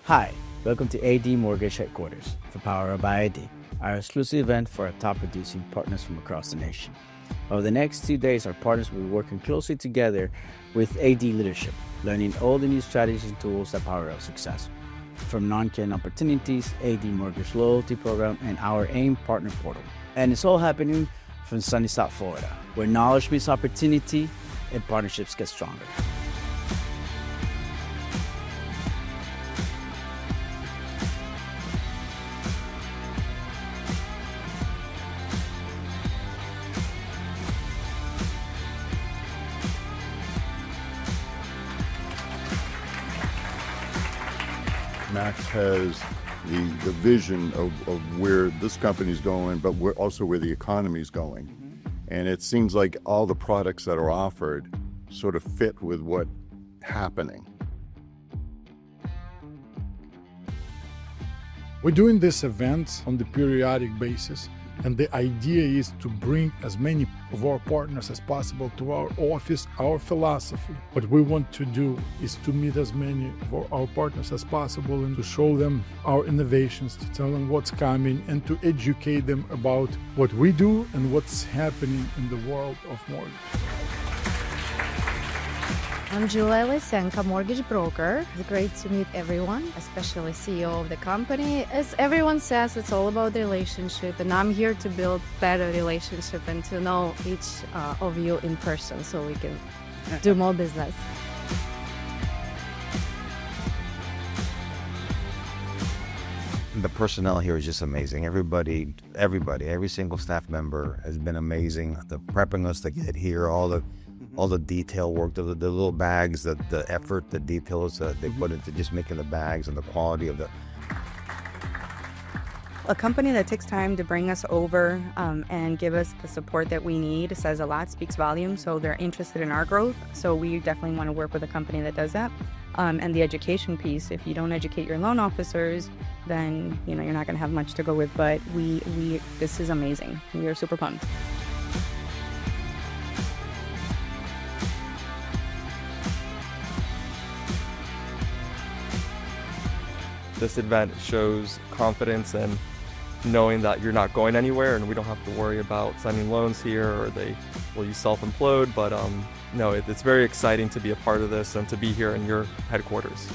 Hi, welcome to AD Mortgage Headquarters for Power Up by AD, our exclusive event for our top producing partners from across the nation. Over the next 2 days, our partners will be working closely together with AD leadership, learning all the new strategies and tools that power up success. From non-Ken opportunities, AD Mortgage Loyalty Program, and our AIM Partner Portal. And it's all happening from sunny South Florida, where knowledge meets opportunity and partnerships get stronger. Max has the vision of where this company's going, but also where the economy's going. And it seems like all the products that are offered sort of fit with what's happening. We're doing this event on the periodic basis, and the idea is to bring as many of our partners as possible to our office. Our philosophy, what we want to do is to meet as many of our partners as possible and to show them our innovations, to tell them what's coming, and to educate them about what we do and what's happening in the world of mortgage. I'm Julia Lysenko, mortgage broker. It's great to meet everyone, especially CEO of the company. As everyone says, it's all about the relationship, and I'm here to build better relationship and to know each of you in person so we can do more business. The personnel here is just amazing. Everybody, every single staff member has been amazing. The prepping us to get here, all the detail work, the little bags, the effort, the details that they put into just making the bags and the quality of the... A company that takes time to bring us over and give us the support that we need says a lot, speaks volumes, so they're interested in our growth. So we definitely want to work with a company that does that. And the education piece, if you don't educate your loan officers, then you're not going to have much to go with. But this is amazing. We are super pumped. This event shows confidence and knowing that you're not going anywhere and we don't have to worry about signing loans here or will you self-implode, but no, it's very exciting to be a part of this and to be here in your headquarters.